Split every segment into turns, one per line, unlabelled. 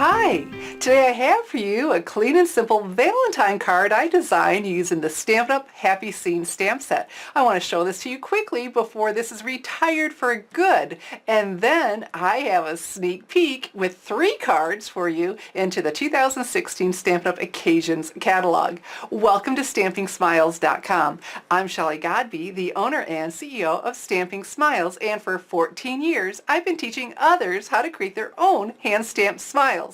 Hi! Today I have for you a clean and simple Valentine card I designed using the Stampin' Up! Happy Scene stamp set. I want to show this to you quickly before this is retired for good. And then I have a sneak peek with 3 cards for you into the 2016 Stampin' Up! Occasions catalog. Welcome to StampingSmiles.com. I'm Shelley Godby, the owner and CEO of Stamping Smiles, and for 14 years I've been teaching others how to create their own hand-stamped smiles.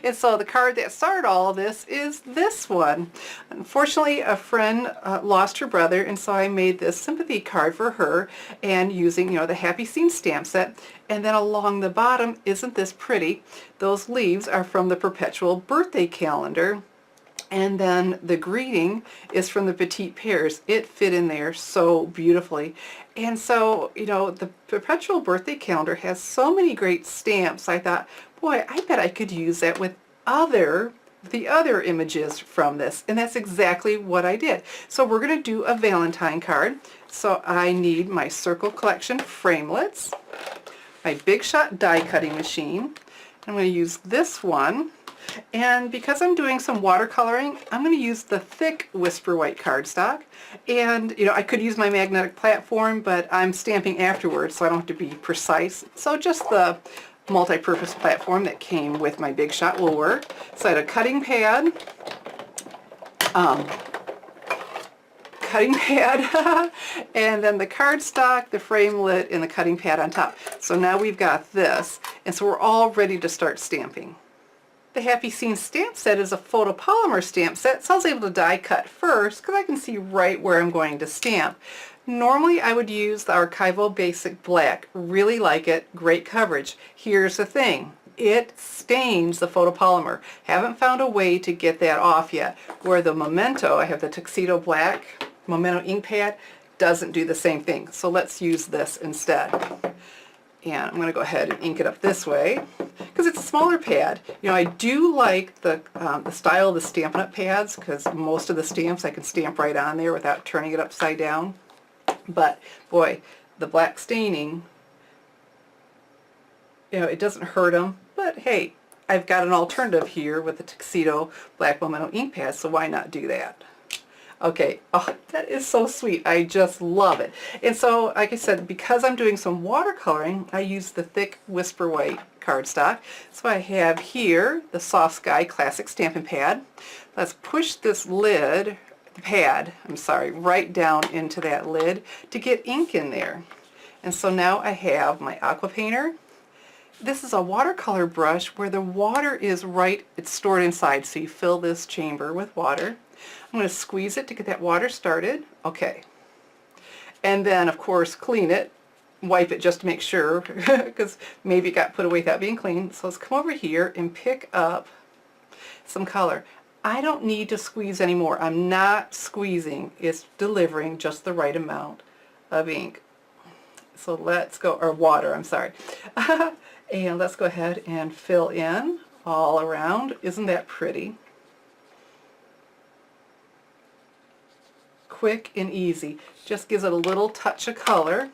And so the card that started all of this is this one. Unfortunately, a friend lost her brother, and so I made this sympathy card for her, and using, the Happy Scene stamp set. And then along the bottom, isn't this pretty? Those leaves are from the Perpetual birthday calendar. And then the greeting is from the Petite Pears. It fit in there so beautifully. And so, the Perpetual birthday calendar has so many great stamps. I thought, boy, I bet I could use that with the other images from this. And that's exactly what I did. So we're going to do a Valentine card. So I need my Circle Collection Framelits, my Big Shot die cutting machine. I'm going to use this one. And because I'm doing some watercoloring, I'm going to use the thick Whisper White cardstock. And, I could use my magnetic platform, but I'm stamping afterwards, so I don't have to be precise. So just the multi-purpose platform that came with my Big Shot will work. So I had a cutting pad, and then the cardstock, the framelit, and the cutting pad on top. So now we've got this, and so we're all ready to start stamping. The Happy Scene stamp set is a photopolymer stamp set, so I was able to die cut first because I can see right where I'm going to stamp. Normally I would use the Archival Basic Black. Really like it, great coverage. Here's the thing, it stains the photopolymer. Haven't found a way to get that off yet. Where the Memento, I have the Tuxedo Black Memento ink pad, doesn't do the same thing. So let's use this instead. And I'm going to go ahead and ink it up this way because it's a smaller pad. I do like the style of the Stampin' Up! Pads because most of the stamps I can stamp right on there without turning it upside down. But boy, the black staining, it doesn't hurt them. But hey, I've got an alternative here with the Tuxedo Black Memento ink pad, so why not do that? Okay, oh, that is so sweet. I just love it. And so, like I said, because I'm doing some watercoloring, I use the thick Whisper White cardstock. So I have here the Soft Sky Classic Stampin' Pad. Let's push this lid, right down into that lid to get ink in there. And so now I have my Aqua Painter. This is a watercolor brush where the water is it's stored inside, so you fill this chamber with water. I'm going to squeeze it to get that water started. Okay. And then, of course, clean it. Wipe it just to make sure, because maybe it got put away without being clean. So let's come over here and pick up some color. I don't need to squeeze anymore. I'm not squeezing. It's delivering just the right amount of ink. So let's go, or water, I'm sorry. And let's go ahead and fill in all around. Isn't that pretty? Quick and easy. Just gives it a little touch of color.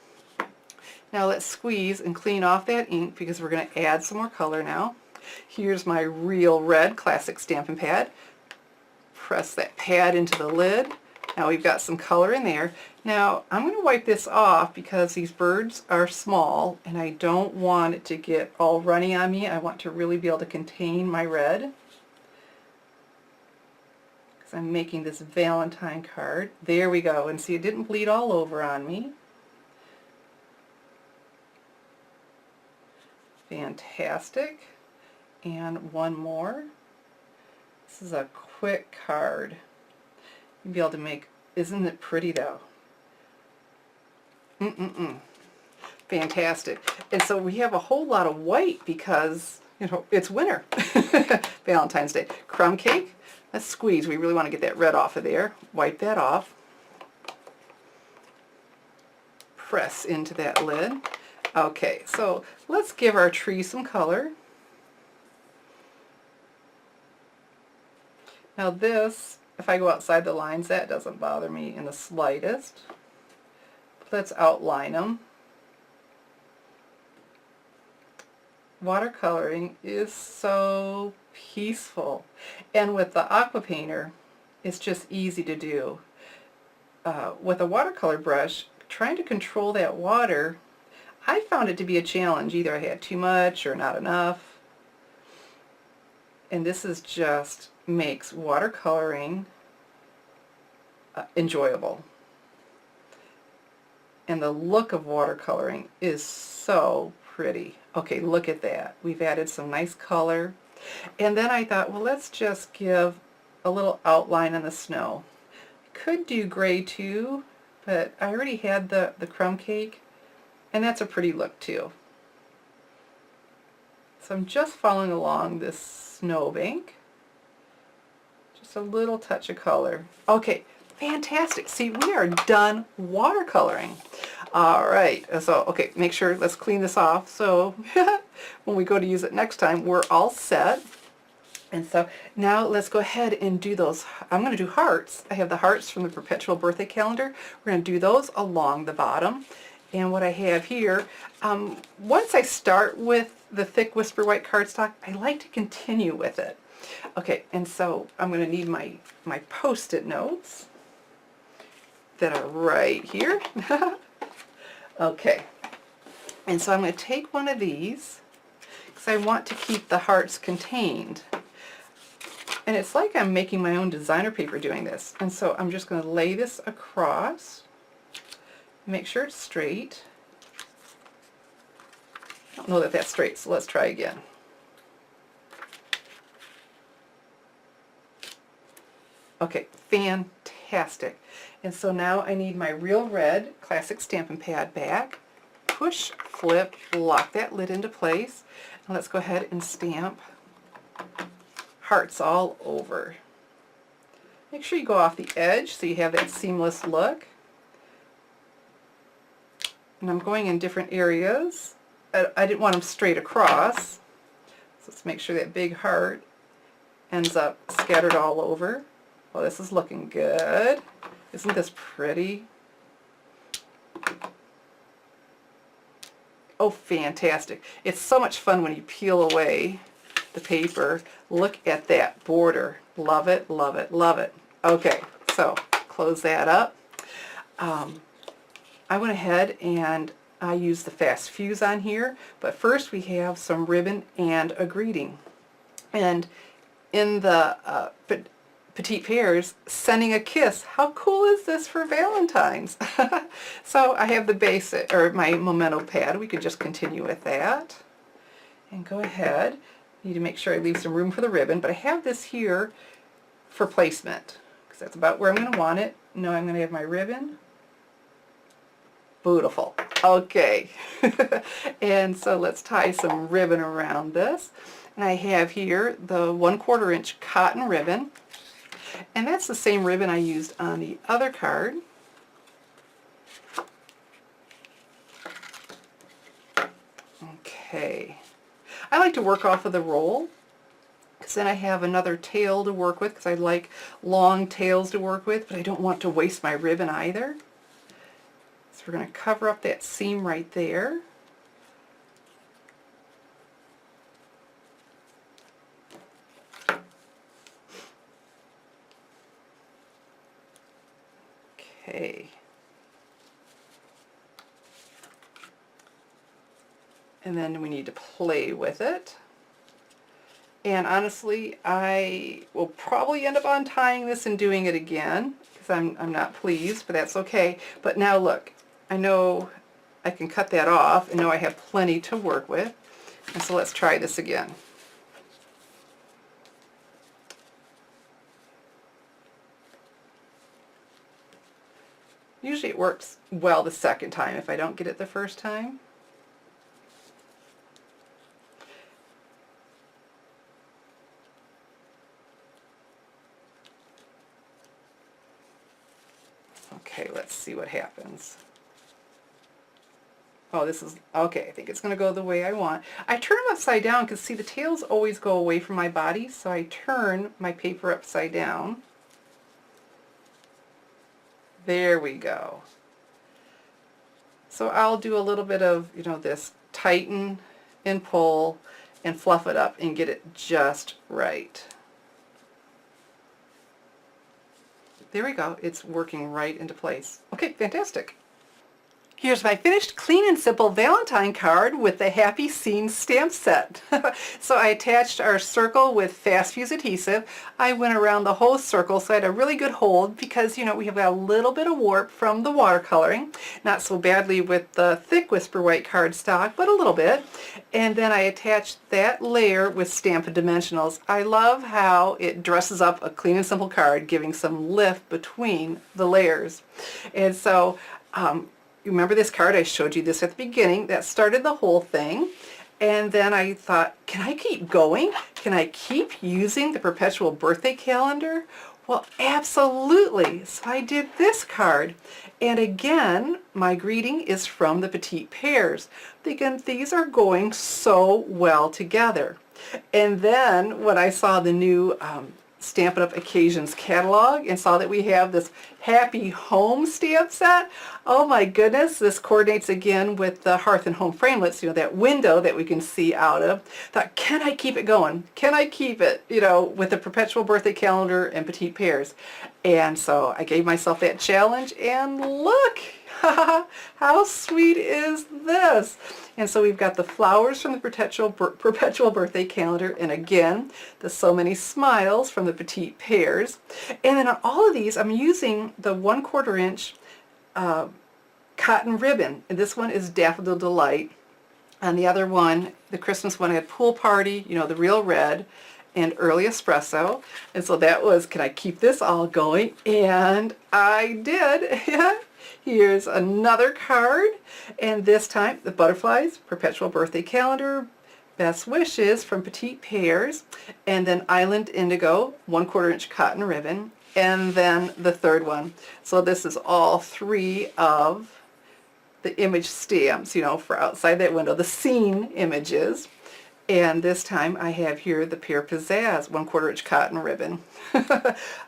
Now let's squeeze and clean off that ink because we're going to add some more color now. Here's my Real Red Classic Stampin' Pad. Press that pad into the lid. Now we've got some color in there. Now I'm going to wipe this off because these birds are small and I don't want it to get all runny on me. I want to really be able to contain my red. I'm making this Valentine card. There we go. And see, it didn't bleed all over on me. Fantastic. And one more. This is a quick card. You'll be able to make, isn't it pretty though? Fantastic. And so we have a whole lot of white because, it's winter. Valentine's Day. Crumb cake. Let's squeeze. We really want to get that red off of there. Wipe that off. Press into that lid. Okay, so let's give our tree some color. Now this, if I go outside the lines, that doesn't bother me in the slightest. Let's outline them. watercoloring is so peaceful. And with the Aqua Painter, it's just easy to do. With a watercolor brush, trying to control that water, I found it to be a challenge. Either I had too much or not enough. And this is just makes watercoloring enjoyable. And the look of watercoloring is so pretty. Okay, look at that. We've added some nice color. And then I thought, well, let's just give a little outline on the snow. Could do gray too, but I already had the crumb cake, and that's a pretty look too. So I'm just following along this snowbank. Just a little touch of color. Okay, fantastic. See, we are done watercoloring. All right, so, okay, make sure, let's clean this off. So when we go to use it next time, we're all set. And so now let's go ahead and do those. I'm going to do hearts. I have the hearts from the Perpetual birthday calendar. We're going to do those along the bottom. And what I have here, once I start with the thick Whisper White cardstock, I like to continue with it. Okay, and so I'm going to need my Post-it notes that are right here. Okay, and so I'm going to take one of these because I want to keep the hearts contained. And it's like I'm making my own designer paper doing this. And so I'm just going to lay this across, make sure it's straight. I don't know that that's straight, so let's try again. Okay, fantastic. And so now I need my Real Red Classic Stampin' Pad back. Push, flip, lock that lid into place. And let's go ahead and stamp hearts all over. Make sure you go off the edge so you have that seamless look. And I'm going in different areas. I didn't want them straight across. So let's make sure that big heart ends up scattered all over. Well, this is looking good. Isn't this pretty? Oh, fantastic. It's so much fun when you peel away the paper. Look at that border. Love it, love it, love it. Okay, so close that up. I went ahead and I used the Fast Fuse on here, but first we have some ribbon and a greeting. And in the Petite Pears, sending a kiss. How cool is this for Valentine's? So I have the basic, or my Memento pad. We could just continue with that. And go ahead. Need to make sure I leave some room for the ribbon, but I have this here for placement, because that's about where I'm going to want it. Now I'm going to have my ribbon. Beautiful. Okay. And so let's tie some ribbon around this. And I have here the 1/4 inch cotton ribbon. And that's the same ribbon I used on the other card. Okay. I like to work off of the roll because then I have another tail to work with, because I like long tails to work with, but I don't want to waste my ribbon either. So we're going to cover up that seam right there. Okay. And then we need to play with it. And honestly, I will probably end up untying this and doing it again because I'm not pleased, but that's okay. But now look, I know I can cut that off and know I have plenty to work with. And so let's try this again. Usually it works well the second time if I don't get it the first time. Okay, let's see what happens. Oh, this is, okay, I think it's going to go the way I want. I turn them upside down because, see, the tails always go away from my body, so I turn my paper upside down. There we go. So I'll do a little bit of, this tighten and pull and fluff it up and get it just right. There we go. It's working right into place. Okay, fantastic. Here's my finished clean and simple Valentine card with the Happy Scenes stamp set. So I attached our circle with fast fuse adhesive. I went around the whole circle so I had a really good hold because, you know, we have got a little bit of warp from the watercoloring. Not so badly with the thick Whisper White cardstock, but a little bit. And then I attached that layer with Stampin' Dimensionals. I love how it dresses up a clean and simple card, giving some lift between the layers. And so, you remember this card? I showed you this at the beginning. That started the whole thing. And then I thought, can I keep going? Can I keep using the Perpetual birthday calendar? Well, absolutely. So I did this card. And again, my greeting is from the Petite Pears. Thinking these are going so well together. And then when I saw the new Stampin' Up! Occasions catalog and saw that we have this Happy Home stamp set. Oh my goodness, this coordinates again with the Hearth and Home Framelits, you know, that window that we can see out of. Thought, can I keep it going? Can I keep it, you know, with the Perpetual birthday calendar and Petite Pears? And so I gave myself that challenge and look, how sweet is this? And so we've got the flowers from the Perpetual birthday calendar, and again, the So Many Smiles from the Petite Pears. And then on all of these, I'm using the 1/4 inch cotton ribbon. And this one is Daffodil Delight. And the other one, the Christmas one, I had Pool Party, you know, the real red, and Early Espresso. And so that was, can I keep this all going? And I did. Here's another card, and this time the butterflies, Perpetual birthday calendar, Best Wishes from Petite Pears, and then Island Indigo, 1/4 inch cotton ribbon, and then the third one. So this is all three of the image stamps, you know, for outside that window, the scene images. And this time I have here the Pear Pizzazz 1/4 inch cotton ribbon.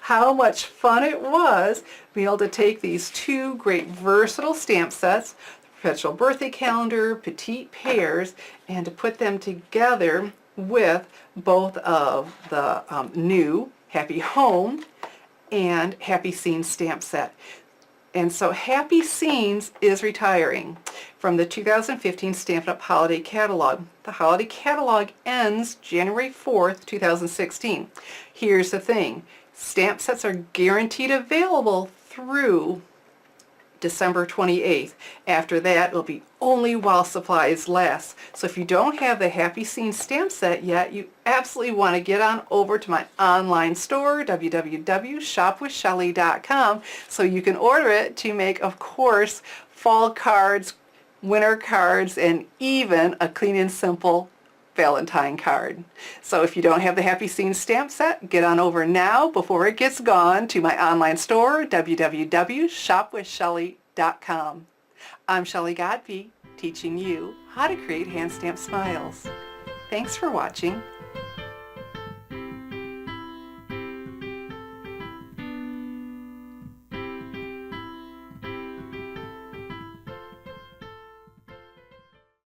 How much fun it was being able to take these two great versatile stamp sets, Perpetual birthday calendar, Petite Pears, and to put them together with both of the new Happy Home and Happy Scenes stamp set. And so Happy Scenes is retiring from the 2015 Stampin' Up! Holiday Catalog. The Holiday Catalog ends January 4th, 2016. Here's the thing. Stamp sets are guaranteed available through December 28th. After that, it'll be only while supplies last. So if you don't have the Happy Scenes stamp set yet, you absolutely want to get on over to my online store, www.shopwithshelly.com, so you can order it to make, of course, fall cards, winter cards, and even a clean and simple Valentine card. So if you don't have the Happy Scenes stamp set, get on over now before it gets gone to my online store, www.shopwithshelly.com. I'm Shelley Godby, teaching you how to create hand stamped smiles. Thanks for watching.